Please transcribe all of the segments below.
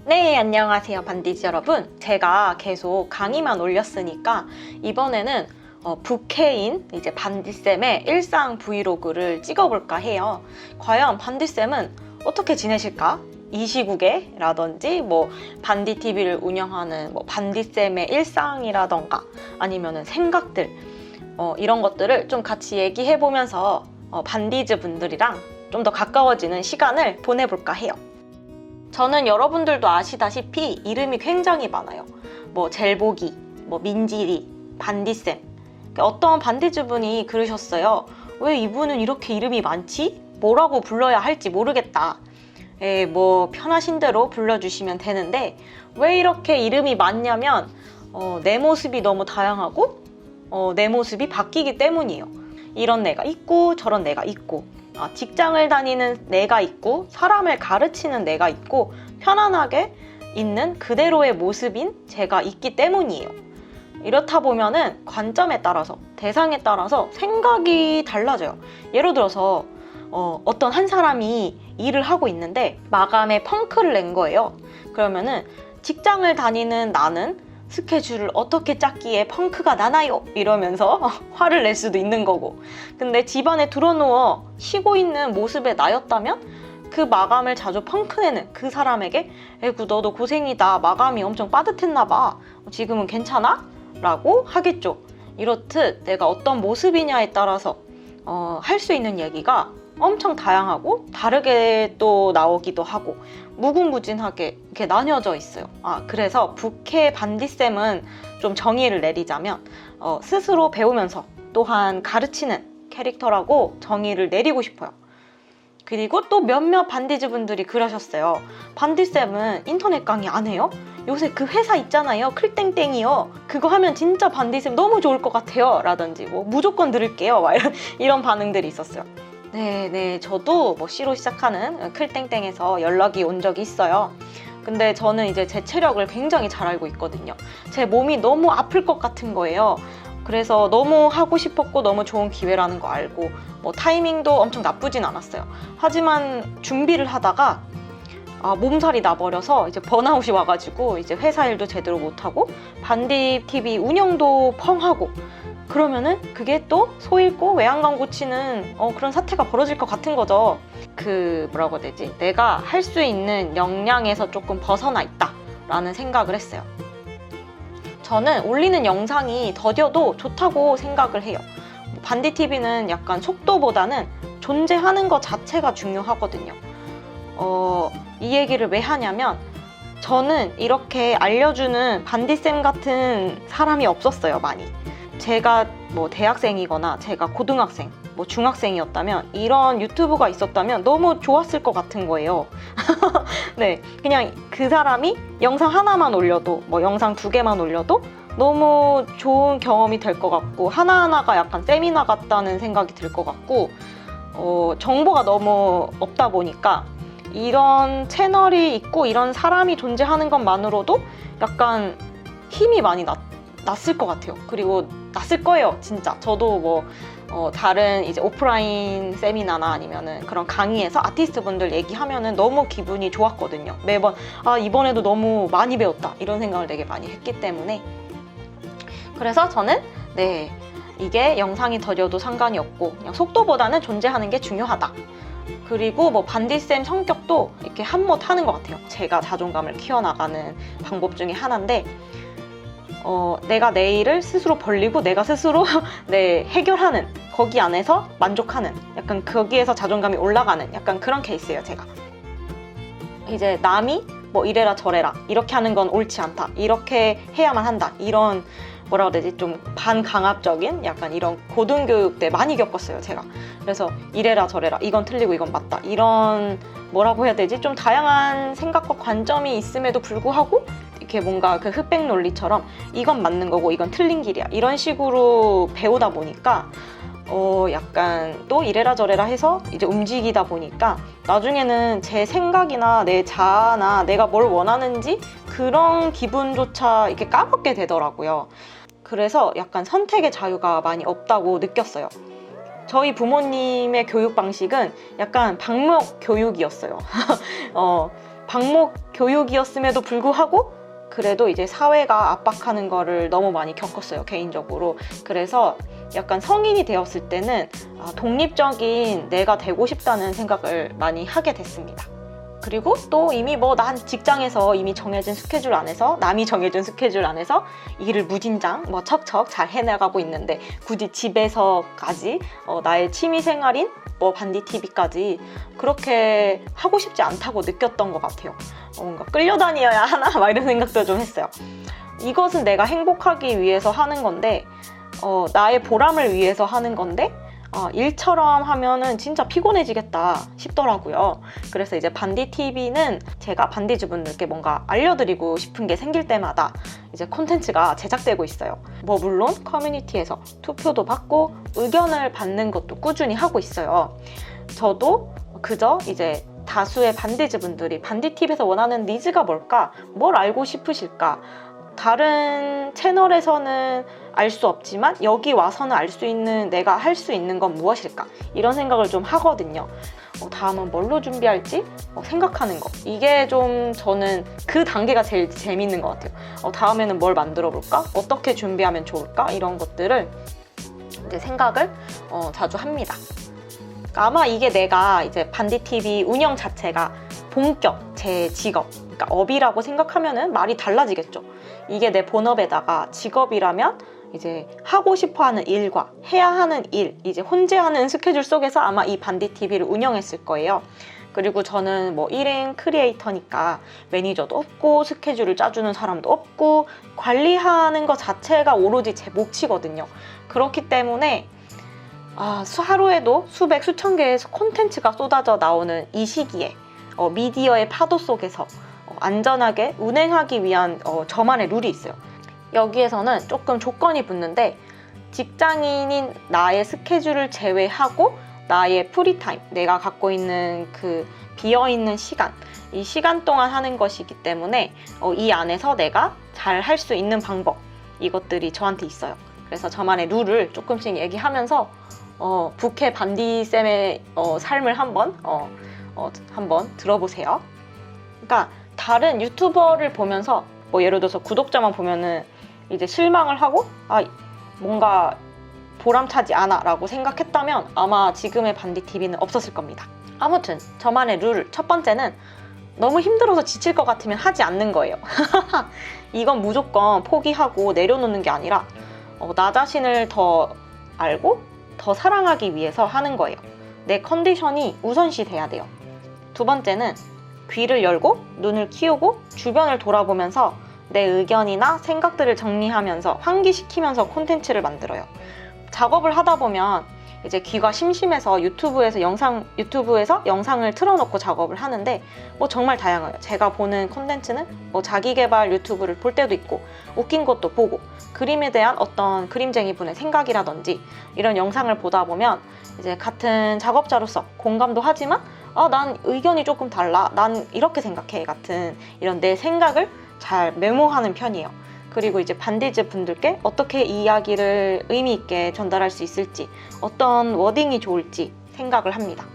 네, 안녕하세요 반디즈 여러분. 제가 계속 강의만 올렸으니까 이번에는 부캐인 이제 반디쌤의 일상 브이로그를 찍어볼까 해요. 과연 반디쌤은 어떻게 지내실까? 이 시국에라든지 뭐 반디TV를 운영하는 뭐 반디쌤의 일상이라던가 아니면은 생각들 이런 것들을 좀 같이 얘기해보면서 반디즈 분들이랑 좀 더 가까워지는 시간을 보내볼까 해요. 저는 여러분들도 아시다시피 이름이 굉장히 많아요. 뭐 젤보기, 뭐 민지리, 반디쌤. 어떤 반디즈분이 그러셨어요. 왜 이분은 이렇게 이름이 많지? 뭐라고 불러야 할지 모르겠다. 뭐 편하신 대로 불러주시면 되는데 왜 이렇게 이름이 많냐면 내 모습이 너무 다양하고 내 모습이 바뀌기 때문이에요. 이런 내가 있고 저런 내가 있고 직장을 다니는 내가 있고 사람을 가르치는 내가 있고 편안하게 있는 그대로의 모습인 제가 있기 때문이에요. 이렇다 보면은 관점에 따라서 대상에 따라서 생각이 달라져요. 예를 들어서 어떤 한 사람이 일을 하고 있는데 마감에 펑크를 낸 거예요. 그러면은 직장을 다니는 나는 스케줄을 어떻게 짰기에 펑크가 나나요? 이러면서 화를 낼 수도 있는 거고, 근데 집안에 드러누워 쉬고 있는 모습의 나였다면 그 마감을 자주 펑크내는 그 사람에게 에구 너도 고생이다, 마감이 엄청 빠듯했나 봐, 지금은 괜찮아? 라고 하겠죠. 이렇듯 내가 어떤 모습이냐에 따라서 할 수 있는 얘기가 엄청 다양하고 다르게 또 나오기도 하고 무궁무진하게 이렇게 나뉘어져 있어요. 그래서 부캐 반디쌤은 좀 정의를 내리자면 스스로 배우면서 또한 가르치는 캐릭터라고 정의를 내리고 싶어요. 그리고 또 몇몇 반디즈 분들이 그러셨어요. 반디쌤은 인터넷 강의 안 해요? 요새 그 회사 있잖아요, 클땡땡이요. 그거 하면 진짜 반디쌤 너무 좋을 것 같아요. 라든지 뭐 무조건 들을게요. 막 이런 반응들이 있었어요. 네, 저도 뭐 C로 시작하는 클땡땡에서 연락이 온 적이 있어요. 근데 저는 이제 제 체력을 굉장히 잘 알고 있거든요. 제 몸이 너무 아플 것 같은 거예요. 그래서 너무 하고 싶었고 너무 좋은 기회라는 거 알고 뭐 타이밍도 엄청 나쁘진 않았어요. 하지만 준비를 하다가 몸살이 나버려서 이제 번아웃이 와가지고 이제 회사 일도 제대로 못하고 반디TV 운영도 펑하고, 그러면은 그게 또 소 잃고 외양간 고치는 그런 사태가 벌어질 것 같은 거죠. 뭐라고 해야 되지? 내가 할 수 있는 역량에서 조금 벗어나 있다 라는 생각을 했어요. 저는 올리는 영상이 더뎌도 좋다고 생각을 해요. 반디TV는 약간 속도보다는 존재하는 것 자체가 중요하거든요. 이 얘기를 왜 하냐면 저는 이렇게 알려주는 반디쌤 같은 사람이 없었어요, 많이. 제가 뭐 대학생이거나 제가 고등학생, 뭐 중학생이었다면 이런 유튜브가 있었다면 너무 좋았을 것 같은 거예요. 네, 그냥 그 사람이 영상 하나만 올려도 뭐 영상 2개만 올려도 너무 좋은 경험이 될 것 같고 하나하나가 약간 세미나 같다는 생각이 들 것 같고 정보가 너무 없다 보니까 이런 채널이 있고 이런 사람이 존재하는 것만으로도 약간 힘이 많이 났을 것 같아요. 그리고 났을 거예요, 진짜. 저도 뭐 다른 이제 오프라인 세미나나 아니면은 그런 강의에서 아티스트 분들 얘기하면은 너무 기분이 좋았거든요. 매번 이번에도 너무 많이 배웠다 이런 생각을 되게 많이 했기 때문에. 그래서 저는 이게 영상이 더뎌도 상관이 없고 그냥 속도보다는 존재하는 게 중요하다. 그리고 뭐 반디쌤 성격도 이렇게 한몫하는 것 같아요. 제가 자존감을 키워나가는 방법 중에 하나인데 내가 내 일을 스스로 벌리고 내가 스스로 해결하는, 거기 안에서 만족하는, 약간 거기에서 자존감이 올라가는 약간 그런 케이스예요, 제가. 이제 남이 뭐 이래라 저래라 이렇게 하는 건 옳지 않다, 이렇게 해야만 한다, 이런 뭐라고 해야 되지, 좀 반강압적인 약간 이런 고등교육 때 많이 겪었어요, 제가. 그래서 이래라 저래라, 이건 틀리고 이건 맞다, 이런 뭐라고 해야 되지, 좀 다양한 생각과 관점이 있음에도 불구하고 이렇게 뭔가 그 흑백 논리처럼 이건 맞는 거고 이건 틀린 길이야 이런 식으로 배우다 보니까 약간 또 이래라 저래라 해서 이제 움직이다 보니까 나중에는 제 생각이나 내 자아나 내가 뭘 원하는지 그런 기분조차 이렇게 까먹게 되더라고요. 그래서 약간 선택의 자유가 많이 없다고 느꼈어요. 저희 부모님의 교육 방식은 약간 방목 교육이었어요. 방목 교육이었음에도 불구하고 그래도 이제 사회가 압박하는 거를 너무 많이 겪었어요, 개인적으로. 그래서 약간 성인이 되었을 때는 독립적인 내가 되고 싶다는 생각을 많이 하게 됐습니다. 그리고 또 이미 난 직장에서 이미 정해진 스케줄 안에서, 남이 정해준 스케줄 안에서 일을 무진장 척척 잘 해나가고 있는데 굳이 집에서까지 나의 취미생활인 반디TV까지 그렇게 하고 싶지 않다고 느꼈던 것 같아요. 뭔가 끌려다녀야 하나? 막 이런 생각도 좀 했어요. 이것은 내가 행복하기 위해서 하는 건데, 나의 보람을 위해서 하는 건데, 일처럼 하면은 진짜 피곤해지겠다 싶더라고요. 그래서 이제 반디TV는 제가 반디즈분들께 뭔가 알려드리고 싶은 게 생길 때마다 이제 콘텐츠가 제작되고 있어요. 물론 커뮤니티에서 투표도 받고 의견을 받는 것도 꾸준히 하고 있어요. 저도 그저 이제 다수의 반디즈분들이 반디TV에서 원하는 니즈가 뭘까? 뭘 알고 싶으실까? 다른 채널에서는 알 수 없지만 여기 와서는 알 수 있는, 내가 할 수 있는 건 무엇일까? 이런 생각을 좀 하거든요. 다음은 뭘로 준비할지 생각하는 거. 이게 좀 저는 그 단계가 제일 재밌는 것 같아요. 다음에는 뭘 만들어 볼까? 어떻게 준비하면 좋을까? 이런 것들을 이제 생각을 자주 합니다. 아마 이게 내가 이제 반디TV 운영 자체가 본격 제 직업, 그러니까 업이라고 생각하면은 말이 달라지겠죠. 이게 내 본업에다가 직업이라면 이제 하고 싶어하는 일과 해야 하는 일, 이제 혼재하는 스케줄 속에서 아마 이 반디TV를 운영했을 거예요. 그리고 저는 1인 크리에이터니까 매니저도 없고 스케줄을 짜주는 사람도 없고 관리하는 것 자체가 오로지 제 몫이거든요. 그렇기 때문에 하루에도 수백, 수천 개의 콘텐츠가 쏟아져 나오는 이 시기에 미디어의 파도 속에서 안전하게 운행하기 위한 저만의 룰이 있어요. 여기에서는 조금 조건이 붙는데, 직장인인 나의 스케줄을 제외하고 나의 프리타임, 내가 갖고 있는 그 비어있는 시간, 이 시간 동안 하는 것이기 때문에 이 안에서 내가 잘 할 수 있는 방법, 이것들이 저한테 있어요. 그래서 저만의 룰을 조금씩 얘기하면서 부캐 반디쌤의 삶을 한번 들어보세요. 그러니까 다른 유튜버를 보면서 예를 들어서 구독자만 보면은 이제 실망을 하고 뭔가 보람차지 않아 라고 생각했다면 아마 지금의 반디TV는 없었을 겁니다. 아무튼 저만의 룰 첫 번째는 너무 힘들어서 지칠 것 같으면 하지 않는 거예요. 이건 무조건 포기하고 내려놓는 게 아니라 나 자신을 더 알고 더 사랑하기 위해서 하는 거예요. 내 컨디션이 우선시 돼야 돼요. 두 번째는 귀를 열고 눈을 키우고 주변을 돌아보면서 내 의견이나 생각들을 정리하면서 환기시키면서 콘텐츠를 만들어요. 작업을 하다 보면 이제 귀가 심심해서 유튜브에서 영상을 틀어놓고 작업을 하는데 정말 다양해요. 제가 보는 콘텐츠는 자기계발 유튜브를 볼 때도 있고 웃긴 것도 보고 그림에 대한 어떤 그림쟁이 분의 생각이라든지 이런 영상을 보다 보면 이제 같은 작업자로서 공감도 하지만 난 의견이 조금 달라, 난 이렇게 생각해 같은 이런 내 생각을 잘 메모하는 편이에요. 그리고 이제 반디즈 분들께 어떻게 이 이야기를 의미 있게 전달할 수 있을지, 어떤 워딩이 좋을지 생각을 합니다.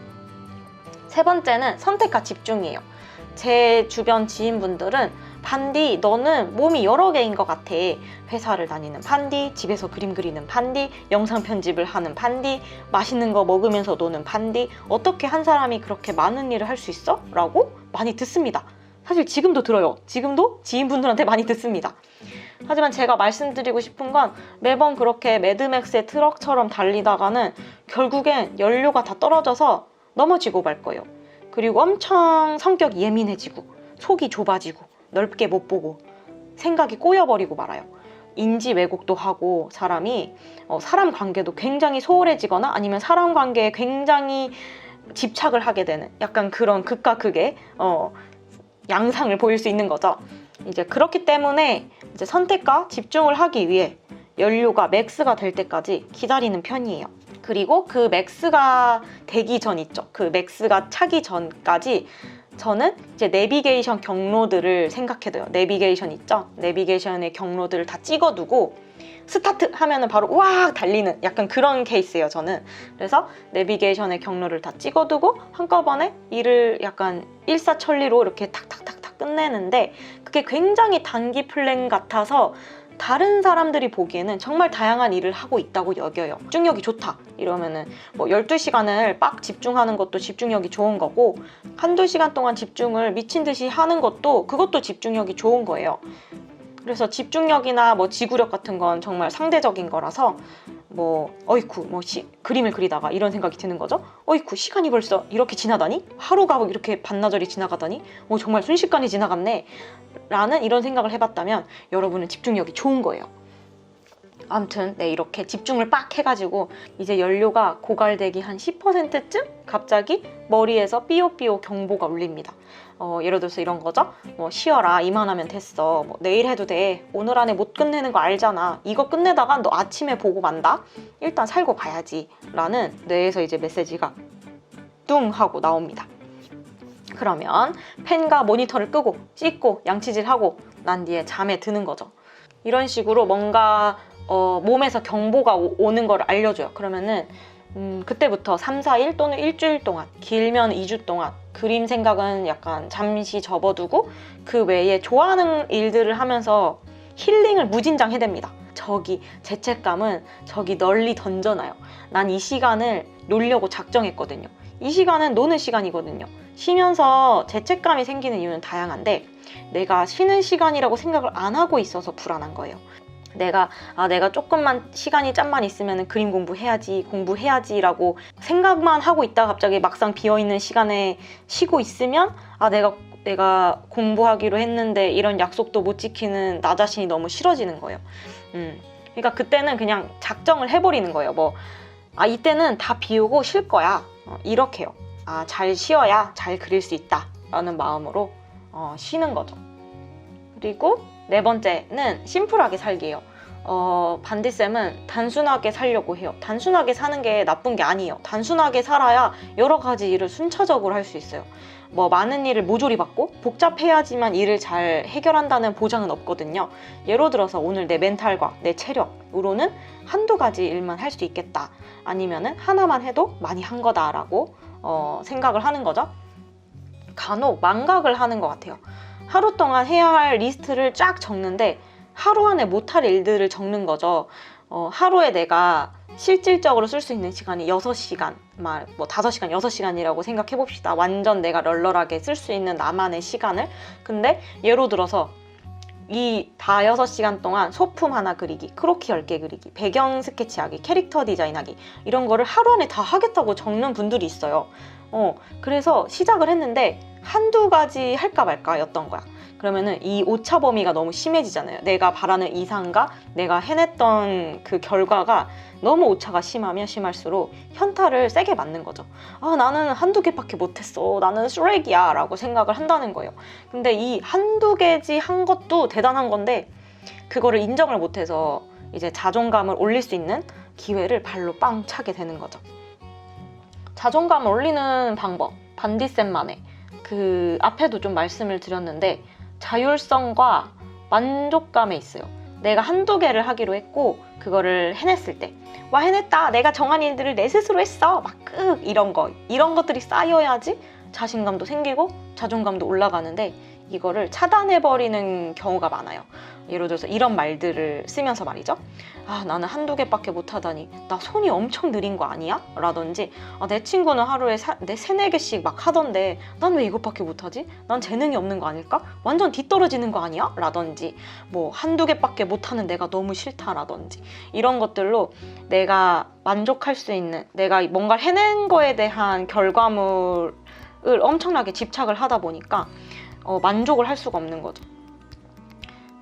세 번째는 선택과 집중이에요. 제 주변 지인분들은 반디, 너는 몸이 여러 개인 것 같아. 회사를 다니는 반디, 집에서 그림 그리는 반디, 영상 편집을 하는 반디, 맛있는 거 먹으면서 노는 반디, 어떻게 한 사람이 그렇게 많은 일을 할 수 있어? 라고 많이 듣습니다. 사실 지금도 들어요. 지금도 지인분들한테 많이 듣습니다. 하지만 제가 말씀드리고 싶은 건 매번 그렇게 매드맥스의 트럭처럼 달리다가는 결국엔 연료가 다 떨어져서 넘어지고 말 거예요. 그리고 엄청 성격이 예민해지고 속이 좁아지고 넓게 못 보고 생각이 꼬여버리고 말아요. 인지 왜곡도 하고 사람이 사람 관계도 굉장히 소홀해지거나 아니면 사람 관계에 굉장히 집착을 하게 되는 약간 그런 극과 극의 양상을 보일 수 있는 거죠. 이제 그렇기 때문에 이제 선택과 집중을 하기 위해 연료가 맥스가 될 때까지 기다리는 편이에요. 그리고 그 맥스가 되기 전 있죠. 그 맥스가 차기 전까지 저는 이제 내비게이션 경로들을 생각해둬요. 내비게이션 있죠? 내비게이션의 경로들을 다 찍어두고 스타트 하면은 바로 우악 달리는 약간 그런 케이스예요, 저는. 그래서 내비게이션의 경로를 다 찍어두고 한꺼번에 일을 약간 일사천리로 이렇게 탁탁탁탁 끝내는데, 그게 굉장히 단기 플랜 같아서 다른 사람들이 보기에는 정말 다양한 일을 하고 있다고 여겨요. 집중력이 좋다 이러면은 뭐 12시간을 빡 집중하는 것도 집중력이 좋은 거고, 한두 시간 동안 집중을 미친 듯이 하는 것도 그것도 집중력이 좋은 거예요. 그래서 집중력이나 뭐 지구력 같은 건 정말 상대적인 거라서 뭐 어이쿠 뭐 그림을 그리다가 이런 생각이 드는 거죠. 어이쿠 시간이 벌써 이렇게 지나다니? 하루가 이렇게 반나절이 지나가다니? 정말 순식간에 지나갔네 라는 이런 생각을 해봤다면 여러분은 집중력이 좋은 거예요. 아무튼 네, 이렇게 집중을 빡 해가지고 이제 연료가 고갈되기 한 10%쯤 갑자기 머리에서 삐요삐요 경보가 울립니다. 예를 들어서 이런 거죠. 뭐 쉬어라, 이만하면 됐어, 뭐 내일 해도 돼, 오늘 안에 못 끝내는 거 알잖아, 이거 끝내다가 너 아침에 보고 만다, 일단 살고 봐야지 라는 뇌에서 이제 메시지가 뚱 하고 나옵니다. 그러면 펜과 모니터를 끄고 씻고 양치질하고 난 뒤에 잠에 드는 거죠. 이런 식으로 뭔가 몸에서 경보가 오는 걸 알려줘요. 그러면은 그때부터 3, 4일 또는 일주일 동안, 길면 2주 동안 그림 생각은 약간 잠시 접어두고 그 외에 좋아하는 일들을 하면서 힐링을 무진장 해댑니다. 저기 죄책감은 저기 널리 던져놔요. 난 이 시간을 놀려고 작정했거든요. 이 시간은 노는 시간이거든요. 쉬면서 죄책감이 생기는 이유는 다양한데, 내가 쉬는 시간이라고 생각을 안 하고 있어서 불안한 거예요. 내가 조금만 시간이 짬만 있으면 그림 공부해야지 라고 생각만 하고 있다가 갑자기 막상 비어있는 시간에 쉬고 있으면 내가 공부하기로 했는데 이런 약속도 못 지키는 나 자신이 너무 싫어지는 거예요. 그러니까 그때는 그냥 작정을 해버리는 거예요. 이때는 다 비우고 쉴 거야, 이렇게요. 잘 쉬어야 잘 그릴 수 있다 라는 마음으로 쉬는 거죠. 그리고 네 번째는 심플하게 살기예요. 반디쌤은 단순하게 살려고 해요. 단순하게 사는 게 나쁜 게 아니에요. 단순하게 살아야 여러 가지 일을 순차적으로 할 수 있어요. 많은 일을 모조리 받고 복잡해야지만 일을 잘 해결한다는 보장은 없거든요. 예를 들어서 오늘 내 멘탈과 내 체력으로는 한두 가지 일만 할 수 있겠다, 아니면은 하나만 해도 많이 한 거다라고 생각을 하는 거죠. 간혹 망각을 하는 것 같아요. 하루 동안 해야 할 리스트를 쫙 적는데 하루 안에 못할 일들을 적는 거죠. 하루에 내가 실질적으로 쓸 수 있는 시간이 6시간, 5시간, 6시간이라고 생각해 봅시다. 완전 내가 널널하게 쓸 수 있는 나만의 시간을. 근데 예로 들어서 이 다 6시간 동안 소품 하나 그리기, 크로키 10개 그리기, 배경 스케치하기, 캐릭터 디자인하기, 이런 거를 하루 안에 다 하겠다고 적는 분들이 있어요. 그래서 시작을 했는데 한두 가지 할까 말까 였던 거야. 그러면은 이 오차 범위가 너무 심해지잖아요. 내가 바라는 이상과 내가 해냈던 그 결과가 너무 오차가 심하면 심할수록 현타를 세게 맞는 거죠. 나는 한두 개밖에 못했어, 나는 쓰레기야 라고 생각을 한다는 거예요. 근데 이 한두 개지 한 것도 대단한 건데, 그거를 인정을 못해서 이제 자존감을 올릴 수 있는 기회를 발로 빵 차게 되는 거죠. 자존감을 올리는 방법, 반디쌤만의, 그 앞에도 좀 말씀을 드렸는데 자율성과 만족감에 있어요. 내가 한두 개를 하기로 했고 그거를 해냈을 때, 와 해냈다, 내가 정한 일들을 내 스스로 했어, 이런 것들이 쌓여야지 자신감도 생기고 자존감도 올라가는데, 이거를 차단해버리는 경우가 많아요. 예를 들어서 이런 말들을 쓰면서 말이죠. 나는 한두 개밖에 못하다니, 나 손이 엄청 느린 거 아니야? 라든지, 내 친구는 하루에 세네 개씩 막 하던데 난 왜 이것밖에 못하지? 난 재능이 없는 거 아닐까? 완전 뒤떨어지는 거 아니야? 라든지, 한두 개밖에 못하는 내가 너무 싫다라든지, 이런 것들로 내가 만족할 수 있는, 내가 뭔가를 해낸 거에 대한 결과물을 엄청나게 집착을 하다 보니까 만족을 할 수가 없는 거죠.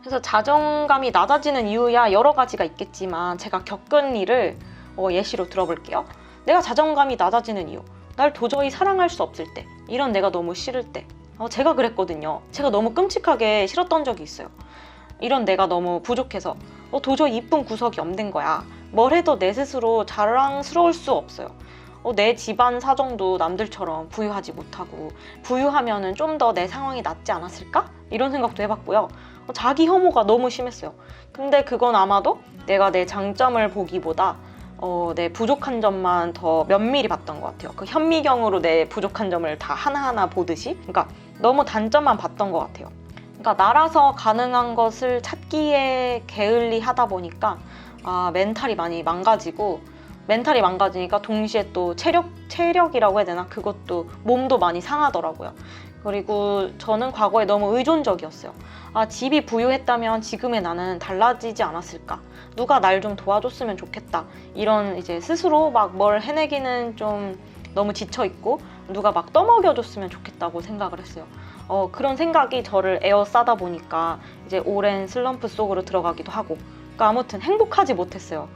그래서 자존감이 낮아지는 이유야 여러 가지가 있겠지만, 제가 겪은 일을 예시로 들어볼게요. 내가 자존감이 낮아지는 이유, 날 도저히 사랑할 수 없을 때, 이런 내가 너무 싫을 때, 제가 그랬거든요. 제가 너무 끔찍하게 싫었던 적이 있어요. 이런 내가 너무 부족해서 도저히 이쁜 구석이 없는 거야. 뭘 해도 내 스스로 자랑스러울 수 없어요. 내 집안 사정도 남들처럼 부유하지 못하고, 부유하면은 좀 더 내 상황이 낫지 않았을까? 이런 생각도 해봤고요. 자기 혐오가 너무 심했어요. 근데 그건 아마도 내가 내 장점을 보기보다 내 부족한 점만 더 면밀히 봤던 것 같아요. 그 현미경으로 내 부족한 점을 다 하나하나 보듯이. 그러니까 너무 단점만 봤던 것 같아요. 그러니까 나라서 가능한 것을 찾기에 게을리 하다 보니까 멘탈이 많이 망가지고, 멘탈이 망가지니까 동시에 또 체력이라고 해야 되나? 그것도 몸도 많이 상하더라고요. 그리고 저는 과거에 너무 의존적이었어요. 집이 부유했다면 지금의 나는 달라지지 않았을까? 누가 날 좀 도와줬으면 좋겠다. 이런 이제 스스로 막 뭘 해내기는 좀 너무 지쳐있고, 누가 막 떠먹여줬으면 좋겠다고 생각을 했어요. 그런 생각이 저를 에워싸다 보니까 이제 오랜 슬럼프 속으로 들어가기도 하고, 그러니까 아무튼 행복하지 못했어요.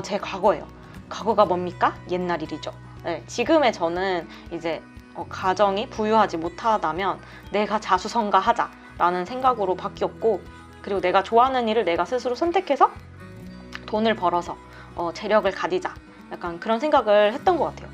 제 과거예요. 과거가 뭡니까? 옛날 일이죠. 네, 지금의 저는 이제 가정이 부유하지 못하다면 내가 자수성가하자라는 생각으로 바뀌었고, 그리고 내가 좋아하는 일을 내가 스스로 선택해서 돈을 벌어서 재력을 가지자, 약간 그런 생각을 했던 것 같아요.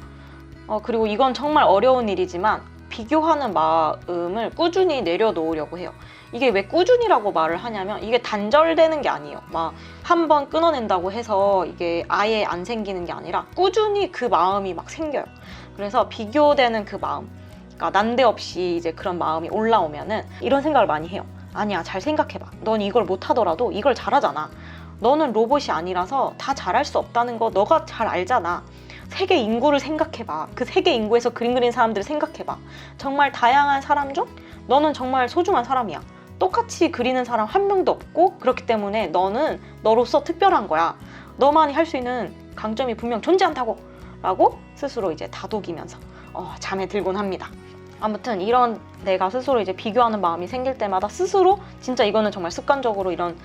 그리고 이건 정말 어려운 일이지만 비교하는 마음을 꾸준히 내려놓으려고 해요. 이게 왜 꾸준히라고 말을 하냐면, 이게 단절되는 게 아니에요. 막 한 번 끊어낸다고 해서 이게 아예 안 생기는 게 아니라 꾸준히 그 마음이 막 생겨요. 그래서 비교되는 그 마음, 그러니까 난데없이 이제 그런 마음이 올라오면은 이런 생각을 많이 해요. 아니야, 잘 생각해봐. 넌 이걸 못하더라도 이걸 잘하잖아. 너는 로봇이 아니라서 다 잘할 수 없다는 거 너가 잘 알잖아. 세계 인구를 생각해봐. 그 세계 인구에서 그림 그리는 사람들을 생각해봐. 정말 다양한 사람 중 너는 정말 소중한 사람이야. 똑같이 그리는 사람 한 명도 없고, 그렇기 때문에 너는 너로서 특별한 거야. 너만이 할 수 있는 강점이 분명 존재한다고 라고 스스로 이제 다독이면서 잠에 들곤 합니다. 아무튼 이런 내가 스스로 이제 비교하는 마음이 생길 때마다 스스로 진짜 이거는 정말 습관적으로 이런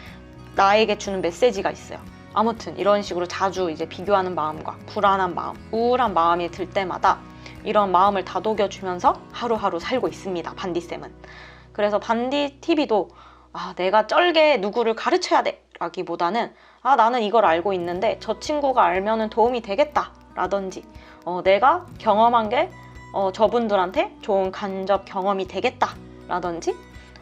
나에게 주는 메시지가 있어요. 아무튼 이런 식으로 자주 이제 비교하는 마음과 불안한 마음, 우울한 마음이 들 때마다 이런 마음을 다독여주면서 하루하루 살고 있습니다, 반디쌤은. 그래서 반디 TV도 내가 쩔게 누구를 가르쳐야 돼 라기보다는 나는 이걸 알고 있는데 저 친구가 알면은 도움이 되겠다 라든지, 내가 경험한 게 저분들한테 좋은 간접 경험이 되겠다 라든지,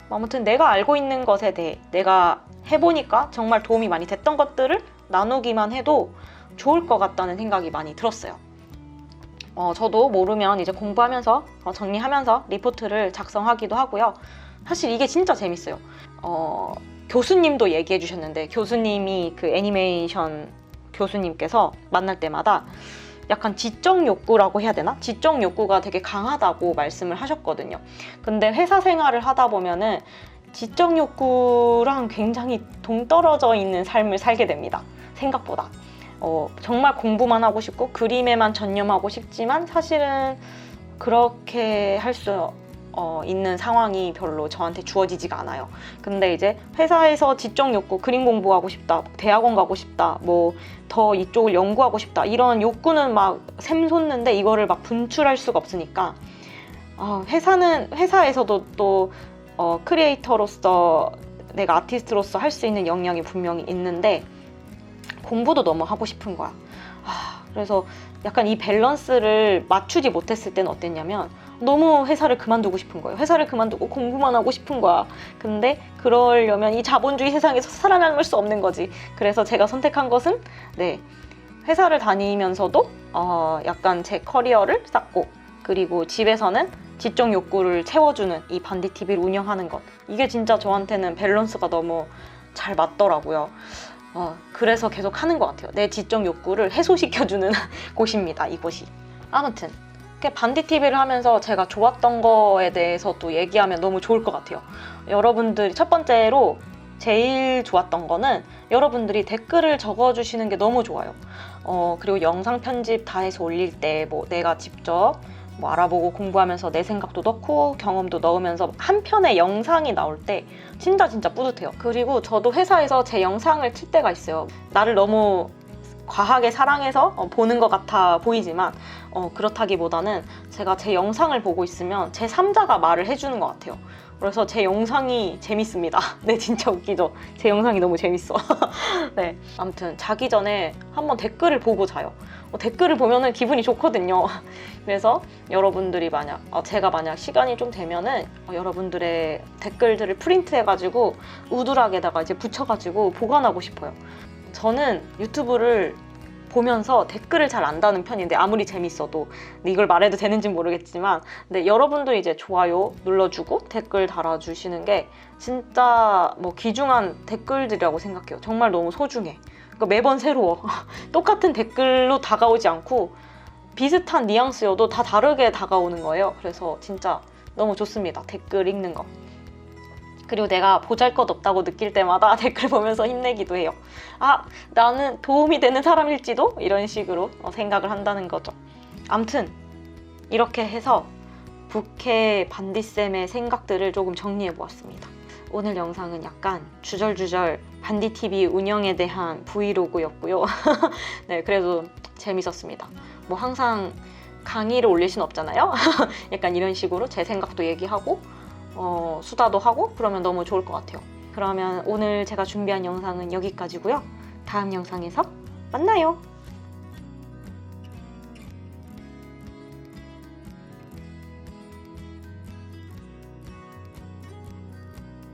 아무튼 내가 알고 있는 것에 대해 내가 해보니까 정말 도움이 많이 됐던 것들을 나누기만 해도 좋을 것 같다는 생각이 많이 들었어요. 저도 모르면 이제 공부하면서 정리하면서 리포트를 작성하기도 하고요. 사실 이게 진짜 재밌어요. 교수님도 얘기해 주셨는데, 교수님이 그 애니메이션 교수님께서 만날 때마다 약간 지적 욕구라고 해야 되나? 지적 욕구가 되게 강하다고 말씀을 하셨거든요. 근데 회사 생활을 하다 보면은 지적 욕구랑 굉장히 동떨어져 있는 삶을 살게 됩니다. 생각보다. 정말 공부만 하고 싶고 그림에만 전념하고 싶지만 사실은 그렇게 할 수 있는 상황이 별로 저한테 주어지지가 않아요. 근데 이제 회사에서 지적 욕구, 그림 공부하고 싶다, 대학원 가고 싶다, 뭐 더 이쪽을 연구하고 싶다, 이런 욕구는 막 샘솟는데 이거를 막 분출할 수가 없으니까 회사에서도 또 크리에이터로서 내가 아티스트로서 할 수 있는 역량이 분명히 있는데 공부도 너무 하고 싶은 거야. 그래서 약간 이 밸런스를 맞추지 못했을 때는 어땠냐면 너무 회사를 그만두고 싶은 거예요. 회사를 그만두고 공부만 하고 싶은 거야. 근데 그러려면 이 자본주의 세상에서 살아남을 수 없는 거지. 그래서 제가 선택한 것은 회사를 다니면서도 약간 제 커리어를 쌓고, 그리고 집에서는 지적 욕구를 채워주는 이 반디 TV를 운영하는 것, 이게 진짜 저한테는 밸런스가 너무 잘 맞더라고요. 그래서 계속 하는 것 같아요. 내 지적 욕구를 해소시켜주는 곳입니다, 이곳이. 아무튼 반디 TV를 하면서 제가 좋았던 거에 대해서 또 얘기하면 너무 좋을 것 같아요. 여러분들이 첫 번째로 제일 좋았던 거는 여러분들이 댓글을 적어주시는 게 너무 좋아요. 그리고 영상 편집 다 해서 올릴 때 뭐 내가 직접 뭐 알아보고 공부하면서 내 생각도 넣고 경험도 넣으면서 한 편의 영상이 나올 때 진짜 뿌듯해요. 그리고 저도 회사에서 제 영상을 틀 때가 있어요. 나를 너무 과하게 사랑해서 보는 것 같아 보이지만 그렇다기보다는 제가 제 영상을 보고 있으면 제 3자가 말을 해주는 것 같아요. 그래서 제 영상이 재밌습니다. 네, 진짜 웃기죠? 제 영상이 너무 재밌어. 네, 아무튼 자기 전에 한번 댓글을 보고 자요. 댓글을 보면은 기분이 좋거든요. 그래서 여러분들이 제가 만약 시간이 좀 되면은 여러분들의 댓글들을 프린트해가지고 우드락에다가 이제 붙여가지고 보관하고 싶어요. 저는 유튜브를 보면서 댓글을 잘 안 다는 편인데 아무리 재밌어도 근데 이걸 말해도 되는지 모르겠지만 근데 여러분들이 이제 좋아요 눌러주고 댓글 달아주시는 게 진짜 뭐 귀중한 댓글들이라고 생각해요. 정말 너무 소중해. 그러니까 매번 새로워. 똑같은 댓글로 다가오지 않고 비슷한 뉘앙스여도 다 다르게 다가오는 거예요. 그래서 진짜 너무 좋습니다. 댓글 읽는 거. 그리고 내가 보잘것없다고 느낄 때마다 댓글 보면서 힘내기도 해요. 아, 나는 도움이 되는 사람일지도? 이런 식으로 생각을 한다는 거죠. 암튼 이렇게 해서 부캐 반디쌤의 생각들을 조금 정리해보았습니다. 오늘 영상은 약간 주절주절 반디TV 운영에 대한 브이로그였고요. 네, 그래도 재밌었습니다. 뭐 항상 강의를 올릴 순 없잖아요. 약간 이런 식으로 제 생각도 얘기하고 수다도 하고 그러면 너무 좋을 것 같아요. 그러면 오늘 제가 준비한 영상은 여기까지고요. 다음 영상에서 만나요.